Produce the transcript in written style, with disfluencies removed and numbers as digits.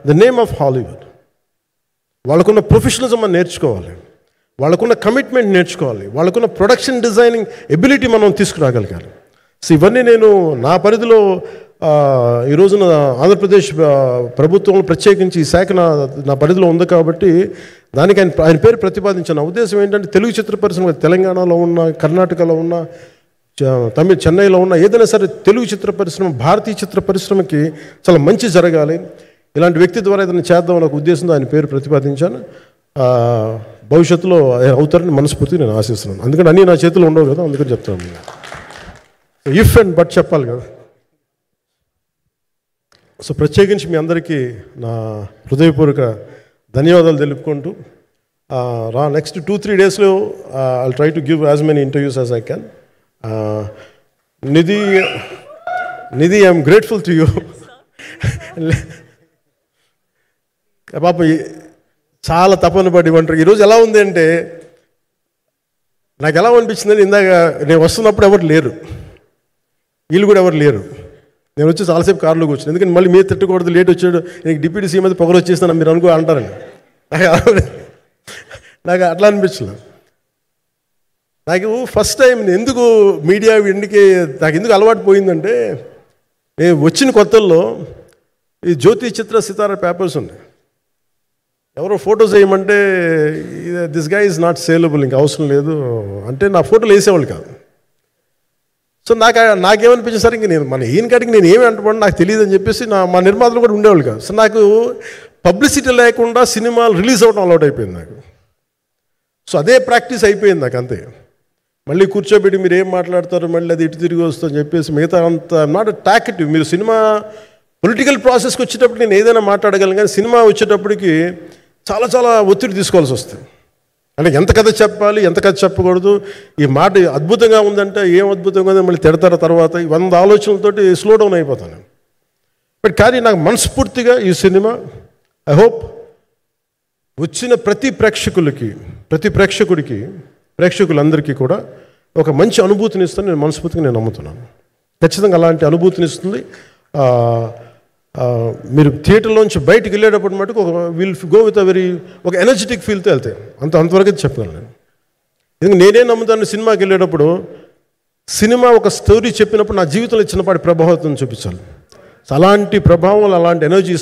The name of Hollywood. వాళ్ళకున్న professionalism మనం నేర్చుకోవాలి, వాళ్ళకున్న కమిట్మెంట్ నేర్చుకోవాలి, వాళ్ళకున్న ప్రొడక్షన్ డిజైనింగ్ ఎబిలిటీ మనం తీసుకురాగలగాలి. సో ఇవన్నీ నేను నా పరిధిలో ఈ రోజున ఆంధ్రప్రదేశ్ ప్రభుత్వంలో ప్రత్యేకించి ఈ శాఖ నా పరిధిలో ఉంది కాబట్టి దానికి ఆయన పేరు ప్రతిపాదించాను. నా ఉద్దేశం ఏంటంటే తెలుగు చిత్ర పరిశ్రమ తెలంగాణలో ఉన్న, కర్ణాటకలో ఉన్న, చెన్నైలో ఉన్న ఏదైనా సరే తెలుగు చిత్ర పరిశ్రమ, భారతీయ చిత్ర పరిశ్రమకి చాలా మంచి జరగాలి, ఇలాంటి వ్యక్తి ద్వారా ఏదైనా చేద్దామని ఒక ఉద్దేశంతో ఆయన పేరు ప్రతిపాదించాను. భవిష్యత్తులో అవుతారని మనస్ఫూర్తిగా నేను ఆశిస్తున్నాను. అందుకని అన్నీ నా చేతిలో ఉండవు కదా, అందుకని చెప్తాను. ఇఫ్ అండ్ బట్ చెప్పాలి కదా. సో ప్రత్యేకించి మీ అందరికీ నా హృదయపూర్వక ధన్యవాదాలు తెలుపుకుంటూ నెక్స్ట్ 2-3 డేస్లో I'll try to give as many interviews as I can. Nidhi I'm grateful to you. పాప చాలా తపన పడి ఉంటారు. ఈరోజు ఎలా ఉంది అంటే నాకు ఎలా అనిపించిందని, ఇందాక నేను వస్తున్నప్పుడు ఎవరు లేరు, వీళ్ళు కూడా ఎవరు లేరు. నేను వచ్చి చాలాసేపు కారులో కూర్చున్నాను, ఎందుకంటే మళ్ళీ మీరు తిట్టకూడదు, లేట్ వచ్చాడు, నీకు డిప్యూటీ సీఎం అయితే పొగరు వచ్చేస్తాను మీరు అనుకో అంటారండి. నాకు అట్లా అనిపించలేదు. నాకు ఫస్ట్ టైం ఎందుకు మీడియా నాకు ఎందుకు అలవాటు పోయిందంటే, నేను వచ్చిన కొత్తల్లో ఈ జ్యోతి చిత్ర సితార పేపర్స్ ఉన్నాయి, ఎవరో ఫోటోస్ వేయమంటే దిస్ గా ఈజ్ నాట్ సేలబుల్, ఇంకా అవసరం లేదు అంటే నా ఫోటోలు వేసేవాళ్ళు కాదు. సో నాకేమనిపించింది సరే, ఇంక నేను మన ఈయన కాడికి నేను ఏమి అంటున్నాను నాకు తెలియదు అని చెప్పేసి మా నిర్మాతలు కూడా ఉండేవాళ్ళు కాదు. సో నాకు పబ్లిసిటీ లేకుండా సినిమాలు రిలీజ్ అవ్వడం అలవాటు అయిపోయింది నాకు. సో అదే ప్రాక్టీస్ అయిపోయింది నాకు, అంతే. మళ్ళీ కూర్చోబెట్టి మీరు ఏం మాట్లాడతారు, మళ్ళీ అది ఇటు తిరిగి వస్తుందని చెప్పేసి మిగతా అంత నాట్ టాకెటివ్. మీరు సినిమా పొలిటికల్ ప్రాసెస్కి వచ్చేటప్పుడు నేను ఏదైనా మాట్లాడగలను, కానీ సినిమా వచ్చేటప్పటికి చాలా చాలా ఒత్తిడి తీసుకోవాల్సి వస్తుంది. అంటే ఎంత కథ చెప్పాలి, ఎంత కథ చెప్పకూడదు, ఈ మాట అద్భుతంగా ఉందంటే ఏం అద్భుతంగా ఉందని మళ్ళీ తిడతారు, తర్వాత 100 ఆలోచనలతోటి స్లో డౌన్ అయిపోతాను. బట్ కానీ నాకు మనస్ఫూర్తిగా ఈ సినిమా ఐ హోప్ వచ్చిన ప్రతి ప్రేక్షకులందరికీ కూడా ఒక మంచి అనుభూతిని ఇస్తాను నేను మనస్ఫూర్తిగా నేను నమ్ముతున్నాను. ఖచ్చితంగా అలాంటి అనుభూతిని ఇస్తుంది. మీరు థియేటర్లోంచి బయటికి వెళ్ళేటప్పుడు మటుకు విల్ గో విత్ ఒక ఎనర్జెటిక్ ఫీల్తో వెళ్తాయి, అంతవరకు చెప్పగలను నేను. ఎందుకంటే నేనే నమ్ముతాను, సినిమాకి వెళ్ళేటప్పుడు సినిమా ఒక స్టోరీ చెప్పినప్పుడు నా జీవితంలో చిన్నపాటి ప్రభావం చూపించాలి. అలాంటి ప్రభావం, అలాంటి ఎనర్జీ